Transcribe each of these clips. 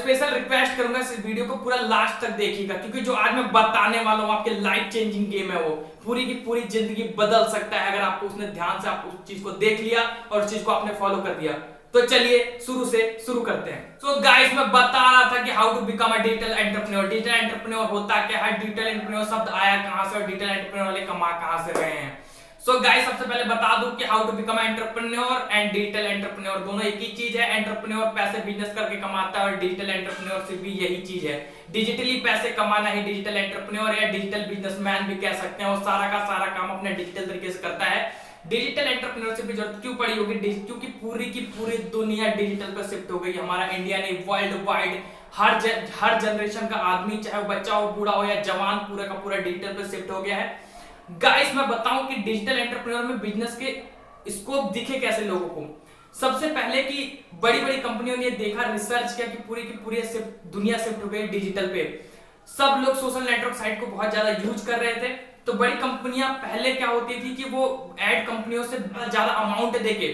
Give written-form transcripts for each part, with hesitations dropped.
Special request करूंगा इस video को पूरा लास्ट तक देखिएगा, क्योंकि जो आज मैं बताने वाला हूं आपके लाइफ चेंजिंग गेम है, वो पूरी की पूरी जिंदगी बदल सकता है अगर आपको उसने ध्यान से आप उस चीज को देख लिया और उस चीज को आपने फॉलो कर दिया। तो चलिए शुरू करते हैं। सो गाइस, मैं बता रहा था कि how to become a digital entrepreneur. Digital entrepreneur होता क्या है, डिजिटल एंटरप्रेन्योर शब्द आया कहां से और डिजिटल एंटरप्रेन्योर वाले कमा कहां से रहे हैं। सो गाइस, सबसे पहले बता दूं कि how to become entrepreneur and digital entrepreneur दोनों एक ही चीज है। एंटरप्रेन्योर पैसे बिजनेस करके कमाता है और डिजिटल एंटरप्रेन्योरशिप भी यही चीज है। डिजिटली पैसे कमाना ही डिजिटल एंटरप्रेन्योर या डिजिटल बिजनेसमैन भी कह सकते हैं, और सारा का सारा काम अपने डिजिटल तरीके से करता है। डिजिटल एंटरप्रेन्योरशिप की जरूरत क्यों पड़ी होगी, क्योंकि पूरी की पूरी दुनिया डिजिटल पर शिफ्ट हो गई। हमारा इंडिया नहीं, वर्ल्ड वाइड हर जनरेशन का आदमी, चाहे वो बच्चा हो, बूढ़ा हो या जवान, पूरा का पूरा डिजिटल पर शिफ्ट हो गया है। गाइस, मैं बताऊं कि डिजिटल एंटरप्रेन्योर में बिजनेस के स्कोप दिखे कैसे लोगों को। सबसे पहले कि बड़ी बड़ी कंपनियों ने देखा, रिसर्च किया कि पूरी की पूरी दुनिया शिफ्ट हो गई डिजिटल पे। सब लोग सोशल नेटवर्क साइट को बहुत ज्यादा यूज कर रहे थे। तो बड़ी कंपनियां पहले क्या होती थी कि वो एड कंपनियों से ज्यादा अमाउंट देके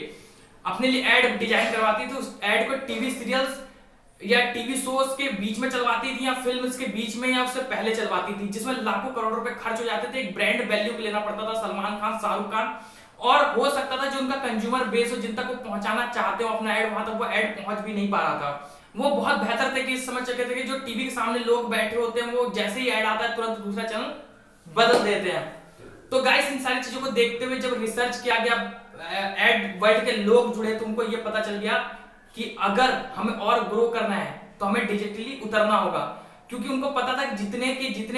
अपने लिए एड डिजाइन करवाती थी। उस एड को टीवी सीरियल्स या टीवी शोज के बीच में चलवाती थी, या फिल्म्स के बीच में, या उससे पहले चलवाती थी, जिसमें लाखों करोड़ रुपए खर्च हो जाते थे। एक ब्रांड वैल्यू लेना पड़ता था, सलमान खान, शाहरुख खान, और हो सकता था जो उनका कंज्यूमर बेस हो, जिन तक वो पहुंचाना चाहते हो अपना एड, वहां तक वो एड पहुंच भी नहीं पा रहा था। वो बहुत बेहतर थे कि समझ सके थे कि जो टीवी के सामने लोग बैठे होते हैं, वो जैसे ही एड आता है तुरंत दूसरा चैनल बदल देते हैं। तो गाइस, इन सारी चीजों को देखते हुए जब रिसर्च किया गया, एड वर्ल्ड के लोग जुड़े, तो उनको ये पता चल गया कि अगर हमें और ग्रो करना है तो हमें डिजिटली उतरना होगा। क्योंकि उनको पता था कि जितने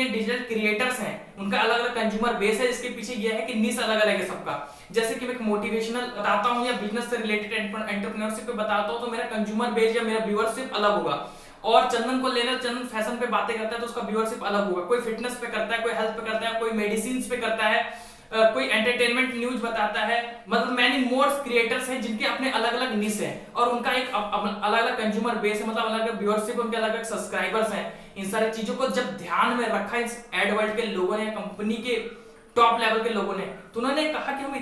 डिजिटल क्रिएटर्स हैं उनका अलग अलग कंज्यूमर बेस है। इसके पीछे यह है कि निश अलग अलग है सबका। जैसे कि मैं एक मोटिवेशनल बताता हूं या बिजनेस से रिलेटेड एंटरप्रेन्योरशिप पे बताता हूं, तो मेरा कंज्यूमर बेस या मेरा व्यूअरशिप अलग होगा। और चंदन को लेना, चंदन फैशन पे बातें करता है तो उसका व्यूअरशिप अलग होगा। कोई फिटनेस पे करता है, कोई हेल्थ पे करता है, कोई मेडिसिन पे करता है, कोई एंटरटेनमेंट न्यूज बताता है। मतलब मैनी मोर क्रिएटर्स हैं जिनके अपने अलग अलग निश हैं और उनका एक अलग अलग कंज्यूमर बेस है, मतलब अलग अलग व्यूअरशिप, उनके अलग अलग सब्सक्राइबर्स हैं। इन सारी चीजों को जब ध्यान में रखा इस एड वर्ल्ड के लोगों ने, कंपनी के टॉप लेवल के लोगों ने, तो उन्होंने कहा कि हम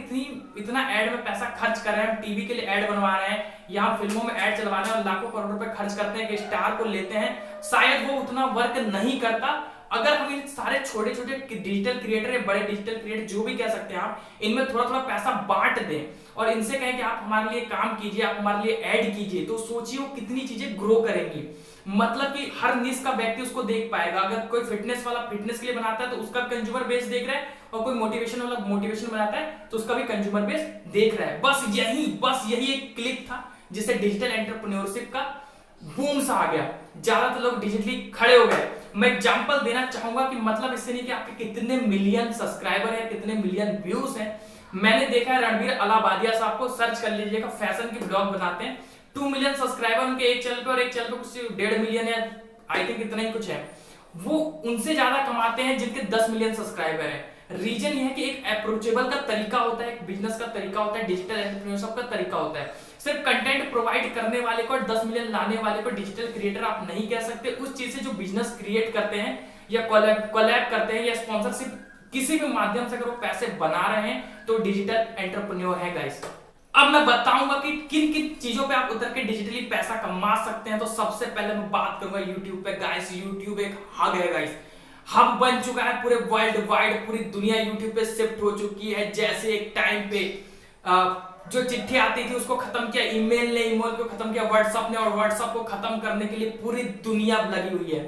इतना एड में पैसा खर्च कर रहे हैं, हम टीवी के लिए एड बनवा रहे हैं, यहाँ फिल्मों में एड चलवा रहे हैं और लाखों करोड़ रुपए खर्च करते हैं कि स्टार को लेते हैं। शायद वो उतना वर्क नहीं करता अगर हम इन सारे छोटे छोटे डिजिटल क्रिएटर या बड़े डिजिटल क्रिएटर, जो भी कह सकते हैं आप, इनमें थोड़ा थोड़ा पैसा बांट दें और इनसे कहें कि आप हमारे लिए काम कीजिए, आप हमारे लिए ऐड कीजिए, तो सोचिए वो कितनी चीजें ग्रो करेंगी। मतलब कि हर निश का व्यक्ति उसको देख पाएगा। अगर कोई फिटनेस वाला फिटनेस के लिए बनाता है तो उसका कंज्यूमर बेस देख रहा है, और कोई मोटिवेशन वाला मोटिवेशन बनाता है तो उसका भी कंज्यूमर बेस देख रहा है। बस यही एक क्लिक था जिससे डिजिटल एंटरप्रेन्योरशिप का बूम सा आ गया। ज्यादातर लोग डिजिटली खड़े हो गए। मैं एग्जांपल देना चाहूंगा कि मतलब इससे नहीं कि आपके कितने मिलियन सब्सक्राइबर है, कितने मिलियन व्यूज हैं। मैंने देखा है रणबीर अलाबादिया साहब को, सर्च कर लीजिएगा, फैशन के ब्लॉग बनाते हैं। 2 मिलियन सब्सक्राइबर उनके एक चैनल पे, और एक चैनल पे कुछ 1.5 मिलियन या आई थिंक इतना ही कुछ है। वो उनसे ज्यादा कमाते हैं जिनके 10 मिलियन सब्सक्राइबर है। रीजन ये है कि एक अप्रोचेबल का तरीका होता है, एक बिजनेस का तरीका होता है, डिजिटल एंटरप्रेन्योरशिप का तरीका होता है। सिर्फ कंटेंट प्रोवाइड करने वाले को और 10 मिलियन लाने वाले को डिजिटल क्रिएटर आप नहीं कह सकते। उस चीज से जो बिजनेस क्रिएट करते हैं या कोलैब करते हैं या स्पॉन्सरशिप किसी भी माध्यम से अगर वो पैसे बना रहे हैं तो डिजिटल एंटरप्रेन्योर है गाइस। अब मैं बताऊंगा कि किन किन चीजों पे आप उतर के डिजिटली पैसा कमा सकते हैं। तो सबसे पहले मैं बात करूंगा यूट्यूब पे। गाइस, यूट्यूब एक हब है गाइस, हब बन चुका है पूरे वर्ल्ड वाइड। पूरी दुनिया यूट्यूब पे शिफ्ट हो चुकी है। जैसे एक टाइम पे जो चिट्ठी आती थी उसको खत्म किया ईमेल ने, ईमेल को खत्म किया व्हाट्सएप ने, और व्हाट्सएप को खत्म करने के लिए पूरी दुनिया लगी हुई है।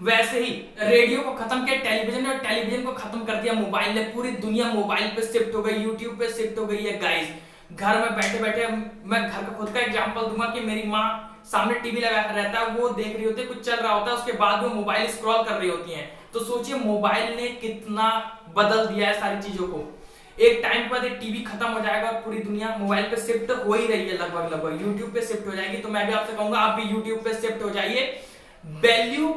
वैसे ही रेडियो को खत्म किया टेलीविजन ने, और टेलीविजन को खत्म कर दिया मोबाइल ने। पूरी दुनिया मोबाइल पे शिफ्ट हो गई, यूट्यूब पे शिफ्ट हो गई है गाइस। घर में बैठे बैठे, मैं घर का खुद का एग्जांपल दूंगा कि मेरी माँ सामने टीवी लगा रहता है, वो देख रही होती है, कुछ चल रहा होता है, उसके बाद वो मोबाइल स्क्रॉल कर रही होती हैं। तो सोचिए मोबाइल ने कितना बदल दिया है सारी चीजों को। एक टाइम पर टीवी खत्म हो जाएगा और पूरी दुनिया मोबाइल पे शिफ्ट हो ही रही है, लगभग यूट्यूब पे शिफ्ट हो जाएगी। तो मैं भी आपसे कहूंगा आप भी यूट्यूब पे शिफ्ट हो जाइए। वैल्यू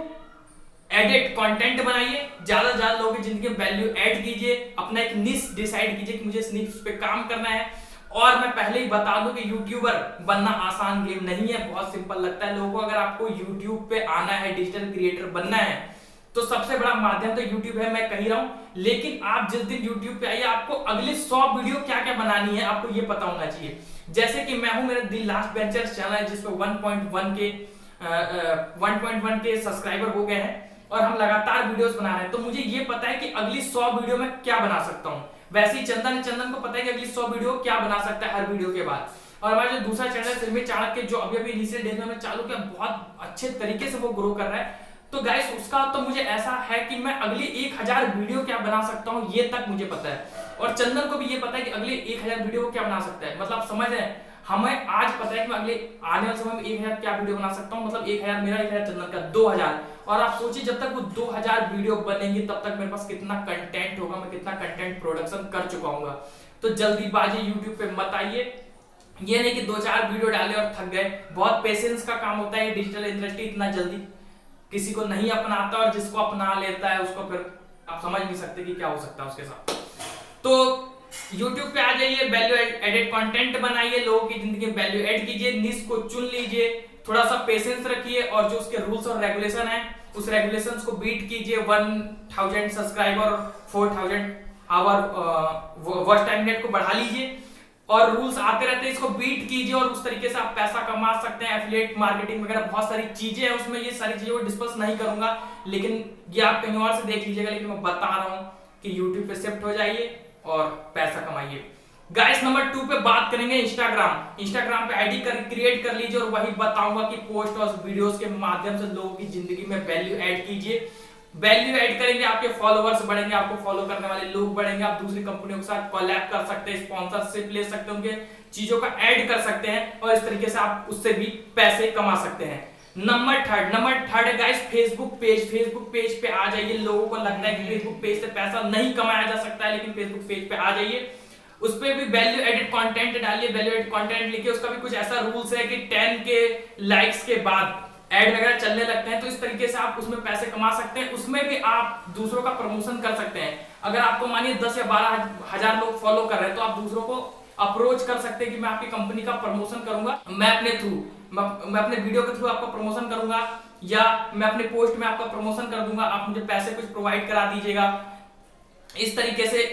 एडेड कंटेंट बनाइए, ज्यादा से ज्यादा लोगों की जिंदगी में वैल्यू ऐड कीजिए, अपना एक निश डिसाइड कीजिए कि मुझे इस निश पे काम करना है। और मैं पहले ही बता दूं कि यूट्यूबर बनना आसान गेम नहीं है, बहुत सिंपल लगता है लोगों को। अगर आपको यूट्यूब पे आना है, डिजिटल क्रिएटर बनना है, तो सबसे बड़ा माध्यम तो यूट्यूब है, मैं कह ही रहा हूं। लेकिन आप जिस दिन यूट्यूब पे आइए, आपको अगले 100 वीडियो क्या क्या बनानी है आपको ये पता होना चाहिए। जैसे कि मैं हूं, मेरा दी लास्ट वेंचर्स चैनल है जिसपे 1.1 के 1.1 के सब्सक्राइबर हो गए हैं और हम लगातार वीडियोस बना रहे हैं, तो मुझे ये पता है कि अगली 100 वीडियो में क्या बना सकता हूँ। वैसे ही चंदन को पता है कि अगली 100 वीडियो क्या बना सकता है हर वीडियो के बाद। और हमारा जो दूसरा चैनल फिल्मी चाणक्य जो अभी इनिशियल डेज में चालू किया, बहुत अच्छे तरीके से वो ग्रो कर रहा है। तो गाइस उसका तो मुझे ऐसा है कि मैं अगली 1000 वीडियो क्या बना सकता हूँ ये तक मुझे पता है, और चंदन को भी ये पता है कि अगले 1000 वीडियो क्या बना सकता है। मतलब समझ रहे हैं, हमें आज पता है कि मैं अगले आने वाले समय में 1000 क्या वीडियो बना सकता हूँ। मतलब 1000 मेरा, 1000 चंदन का, 2000। और आप सोचिए जब तक वो 2000 वीडियो बनेंगी तब तक मेरे पास कितना कंटेंट होगा, मैं कितना कंटेंट प्रोडक्शन कर चुका हूँ। तो जल्दीबाजी यूट्यूब पे मत आइए। ये नहीं कि 2-4 वीडियो डाले और थक गए। बहुत पेशेंस का काम होता है डिजिटल इंडस्ट्री, इतना जल्दी किसी को नहीं अपनाता, और जिसको अपना लेता है उसको फिर आप समझ नहीं सकते कि क्या हो सकता है उसके साथ। तो YouTube पे आ जाइए, वैल्यू एडेड कंटेंट बनाइए, लोगों की जिंदगी में वैल्यू ऐड कीजिए, निश को चुन लीजिए, थोड़ा सा पेशेंस रखिए, और जो उसके रूल्स और रेगुलेशन है उस रेगुलेशंस को बीट कीजिए। 1000 सब्सक्राइबर और 4000 आवर वॉच टाइम नेट को बढ़ा लीजिए, और रूल्स आते रहते हैं, इसको बीट कीजिए, और उस तरीके से आप पैसा कमा सकते हैं। एफिलिएट मार्केटिंग वगैरह बहुत सारी चीजें हैं उसमें, ये सारी चीजें को डिस्कस नहीं करूंगा, लेकिन ये आप कहीं और से देख लीजिएगा। लेकिन मैं बता रहा हूं कि YouTube पे शिफ्ट हो जाइए और पैसा कमाइए। गाइस नंबर 2 पे बात करेंगे इंस्टाग्राम पे आईडी क्रिएट कर लीजिए, और वही बताऊंगा कि पोस्ट और वीडियोस के माध्यम से लोगों की जिंदगी में वैल्यू ऐड कीजिए। वैल्यू ऐड करेंगे, आपके फॉलोअर्स बढ़ेंगे, आपको फॉलो करने वाले लोग बढ़ेंगे, आप दूसरी कंपनियों के साथ कोलैब कर सकते हैं, स्पॉन्सरशिप ले सकते हैं, उनके चीजों का ऐड कर सकते हैं, और इस तरीके से आप उससे भी पैसे कमा सकते हैं। नंबर थर्ड है गाइस फेसबुक पेज पे आ जाइए। लोगों को लगता है कि फेसबुक पेज से पैसा नहीं कमाया जा सकता है, लेकिन फेसबुक पेज पे आ जाइए, उस पे भी वैल्यू एडेड कंटेंट डालिए। वैल्यू एडेड कंटेंट लिखिए, उसका भी कुछ ऐसा रूल्स है कि 10 के लाइक्स के बाद ऐड वगैरह चलने लगते हैं, तो इस तरीके से आप उसमें पैसे कमा सकते हैं। उसमें भी आप दूसरों का प्रमोशन कर सकते हैं। अगर आपको मानिए 10 या 12 हजार लोग फॉलो कर रहे हैं, तो आप दूसरों को अप्रोच कर सकते हैं कि मैं आपकी कंपनी का प्रमोशन करूंगा, मैं अपने वीडियो के थ्रू आपका प्रमोशन करूंगा, या मैं अपने पोस्ट में आपका प्रमोशन कर दूंगा, आप मुझे पैसे कुछ प्रोवाइड करा दीजिएगा इस तरीके से,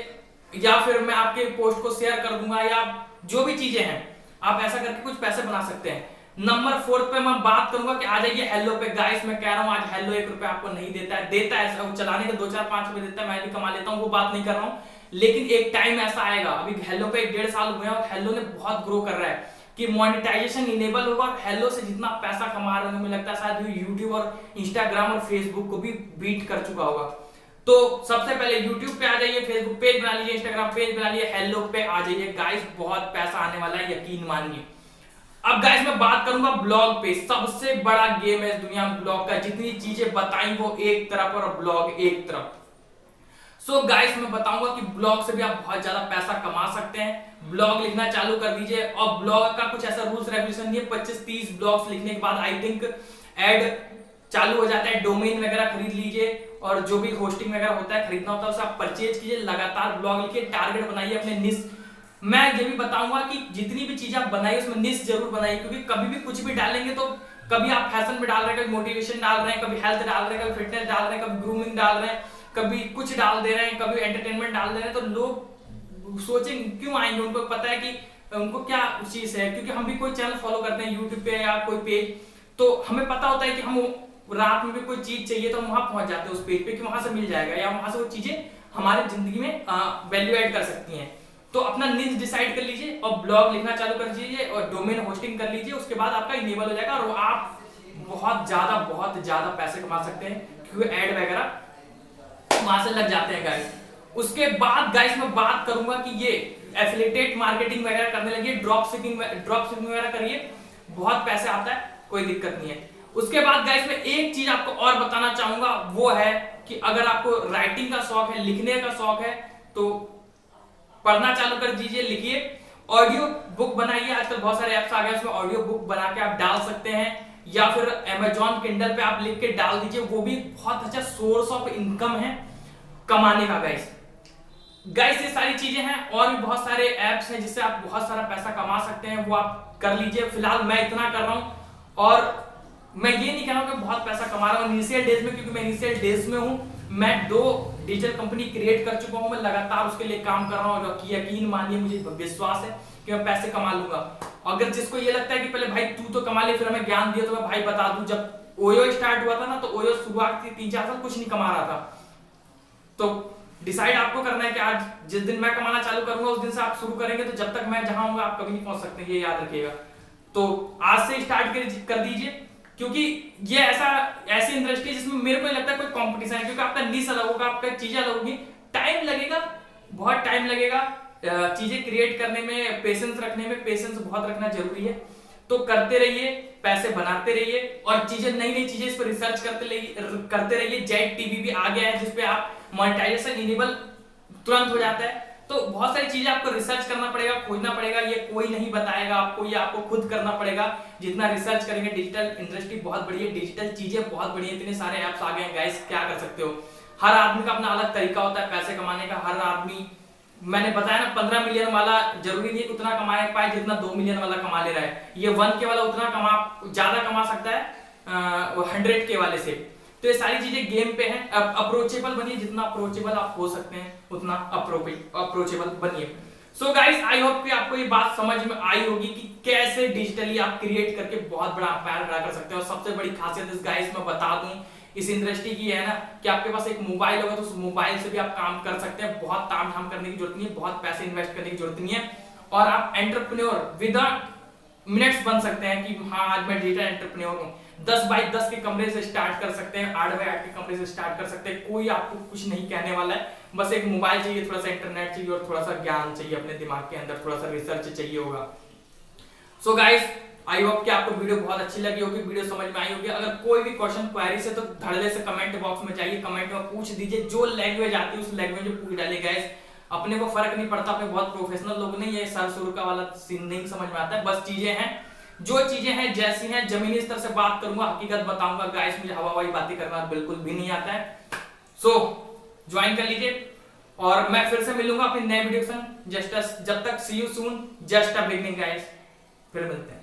या फिर मैं आपके पोस्ट को शेयर कर दूंगा, या जो भी चीजें हैं आप ऐसा करके कुछ पैसे बना सकते हैं। नंबर 4 पे मैं बात करूंगा कि आ जाइए हेलो पे। गाइस मैं कह रहा हूं आज हेलो 1 रुपया आपको नहीं देता है चलाने के 2-4-5 रुपए देता है, मैं भी कमा लेता हूं, वो बात नहीं कर रहा हूं, लेकिन एक टाइम ऐसा आएगा, अभी हेलो पे 1.5 साल हुए हैं और हेलो ने बहुत ग्रो कर रहा है कि मोनेटाइजेशन इनेबल होगा, और हेलो से जितना पैसा कमा रहे हैं मुझे लगता है शायद यूट्यूब और इंस्टाग्राम और फेसबुक को भी बीट कर चुका होगा। तो सबसे पहले YouTube पे आ जाइए, फेसबुक पेज बना लीजिए, इंस्टाग्राम पेज बना लीजिए, हेलो पे आ जाइए। गाइस बहुत पैसा आने वाला है, यकीन मानिए। अब गाइस मैं बात करूंगा ब्लॉग पे। सबसे बड़ा गेम है इस दुनिया में ब्लॉग का, जितनी चीजें बताई वो एक तरफ और ब्लॉग एक तरफ। सो गाइस मैं बताऊंगा कि ब्लॉग से भी आप बहुत ज्यादा पैसा कमा सकते हैं। ब्लॉग लिखना चालू कर दीजिए, और ब्लॉग का कुछ ऐसा रूल्स रेगुलेशन नहीं है। 25-30 ब्लॉग्स लिखने के बाद आई थिंक ऐड चालू हो जाता है। डोमेन वगैरह खरीद लीजिए, और जो भी होस्टिंग वगैरह होता है खरीदना होता है उसे आप परचेज कीजिए, लगातार ब्लॉग लिखिए, टारगेट बनाइए अपने निश। मैं ये भी बताऊंगा कि जितनी भी चीजें आप बनाइए उसमें निश जरूर बनाइए, क्योंकि कभी भी कुछ भी डालेंगे तो कभी आप फैशन में डाल रहे हैं, कभी मोटिवेशन डाल रहे हैं, कभी हेल्थ डाल रहे हैं, कभी फिटनेस डाल रहे हैं, कभी ग्रूमिंग डाल रहे हैं, कभी कुछ डाल दे रहे हैं, कभी एंटरटेनमेंट डाल दे रहे हैं, तो लोग सोचेंगे क्यों आएंगे। उनको पता है कि उनको क्या चीज है, क्योंकि हम भी कोई चैनल फॉलो करते हैं यूट्यूब पे या कोई पेज, तो हमें पता होता है कि हम रात में भी कोई चीज चाहिए तो हम वहां पहुंच जाते हैं उस पेज पे कि वहां से मिल जाएगा, या वहां से वो चीजें हमारी जिंदगी में वैल्यू ऐड कर सकती हैं। तो अपना निश डिसाइड कर लीजिए और ब्लॉग लिखना चालू कर दीजिए और डोमेन होस्टिंग कर लीजिए, उसके बाद आपका इनेबल हो जाएगा और आप बहुत ज्यादा पैसे कमा सकते हैं, क्योंकि ऐड वगैरह वहां से लग जाते हैं गाइस। उसके बाद गाइस मैं बात करूंगा कि ये एफिलिएटेड मार्केटिंग वगैरह करने लगिए, ड्रॉप शिपिंग वगैरह करिए, बहुत पैसे आता है, कोई दिक्कत नहीं है। उसके बाद गाइस मैं एक चीज आपको और बताना चाहूंगा, वो है कि अगर आपको राइटिंग का शौक है, लिखने का शौक है, तो पढ़ना चालू कर दीजिए, लिखिए, ऑडियो बुक बनाइए। आजकल बहुत सारे ऐप्स आ गए, उसमें ऑडियो बुक बना के आप डाल सकते हैं, या फिर Amazon Kindle पे आप लिख के डाल दीजिए, वो भी बहुत अच्छा सोर्स ऑफ इनकम है कमाने का गाइस। ये सारी चीजें हैं, और भी बहुत सारे ऐप्स हैं जिससे आप बहुत सारा पैसा कमा सकते हैं, वो आप कर लीजिए। फिलहाल मैं इतना कर रहा हूं, और मैं ये नहीं कह रहा हूं कि बहुत पैसा कमा रहा हूं इनिशियल डेज में, क्योंकि मैं इनिशियल डेज में हूं। मैं 2 डिजिटल कंपनी क्रिएट कर चुका हूं, मैं लगातार उसके लिए काम कर रहा हूं, और यकीन मानिए मुझे विश्वास है कि मैं पैसे कमा लूंगा। अगर जिसको ये लगता है कि पहले भाई तू तो कमा ले फिर हमें ज्ञान दिया, तो मैं भाई बता दूं, जब ओयो स्टार्ट हुआ था ना, तो ओयो शुरुआत की 3-4 साल कुछ नहीं कमा रहा था। तो डिसाइड आपको करना है कि आज जिस दिन मैं कमाना चालू करूंगा उस दिन से आप शुरू करेंगे, तो जब तक मैं जहां हूंगा आप कभी नहीं पहुंच सकते, ये याद रखिएगा। तो आज से स्टार्ट कर दीजिए, क्योंकि ये ऐसी इंडस्ट्री जिसमें मेरे को नहीं लगता कोई कंपटीशन है, क्योंकि आपका निश अलग होगा, आपका चीजें अलग होगी, टाइम लगेगा, बहुत टाइम लगेगा चीजें क्रिएट करने में, पेशेंस रखने में, पेशेंस बहुत रखना जरूरी है। तो करते रहिए, पैसे बनाते रहिए और चीजें नई चीजें इस पर रिसर्च करते रहिए। जेट टीवी भी आ गया है जिसपे आप मोनेटाइजेशन इनेबल तुरंत हो जाता है। तो बहुत सारी चीजें आपको रिसर्च करना पड़ेगा, खोजना पड़ेगा, ये कोई नहीं बताएगा आपको, ये आपको खुद करना पड़ेगा। जितना रिसर्च करेंगे, डिजिटल इंडस्ट्री बहुत बड़ी है, डिजिटल चीजें बहुत बड़ी है, इतने सारे ऐप्स आ गए हैं गाइस, क्या कर सकते हो। हर आदमी का अपना अलग तरीका होता है पैसे कमाने का। हर आदमी, मैंने बताया ना, 15 मिलियन वाला जरूरी नहीं है उतना कमा पाए जितना 2 मिलियन वाला कमा ले रहा है। ये 1K वाला उतना ज्यादा कमा सकता है 100K वाले से। तो ये सारी चीजें गेम पे हैं। अप्रोचेबल बनिए, जितना अप्रोचेबल आप हो सकते हैं उतना अप्रोचेबल बनिए। सो गाइस, आई होप कि आपको ये बात समझ में आई होगी कि कैसे डिजिटली आप क्रिएट करके बहुत बड़ा एम्पायर खड़ा कर सकते हैं। और सबसे बड़ी खासियत इस गाइस मैं बता दूं इस इंडस्ट्री की है ना, कि आपके पास एक मोबाइल होगा तो उस मोबाइल से भी आप काम कर सकते हैं। बहुत तामझाम करने की जरूरत नहीं है, बहुत पैसे इन्वेस्ट करने की जरूरत नहीं है, और आप एंटरप्रेन्योर विद मिनट्स बन सकते हैं कि हाँ आज मैं डिजिटल एंटरप्रेन्योर हूँ। 10 बाई 10 के कमरे से स्टार्ट कर सकते हैं, 8 बाई 8 के कमरे से स्टार्ट कर सकते हैं। कोई आपको कुछ नहीं कहने वाला है, बस एक मोबाइल चाहिए, थोड़ा सा इंटरनेट चाहिए और थोड़ा सा ज्ञान चाहिए अपने दिमाग के अंदर, थोड़ा सा रिसर्च चाहिए होगा। सो गाइस, आई होप कि आपको वीडियो बहुत अच्छी लगी होगी, वीडियो समझ में आई होगी। अगर कोई भी क्वेश्चन क्वेरी से तो धड़ल्ले से कमेंट बॉक्स में जाइए, कमेंट में पूछ दीजिए। जो लैंग्वेज आती है उस लैंग्वेज में पूछ डालिए गाइस, अपने को फर्क नहीं पड़ता, अपने बहुत प्रोफेशनल लोग नहीं है, सर सुर का वाला सीन नहीं समझ में आता है। बस चीजें हैं जो चीजें हैं जैसी हैं, जमीनी स्तर से बात करूंगा, हकीकत बताऊंगा गाइस, मुझे हवाई बातें करना बिल्कुल भी नहीं आता है। सो ज्वाइन कर लीजिए और मैं फिर से मिलूंगा अपनी नए वीडियो के संग। जब तक see you soon, just a beginning guys, फिर मिलते हैं।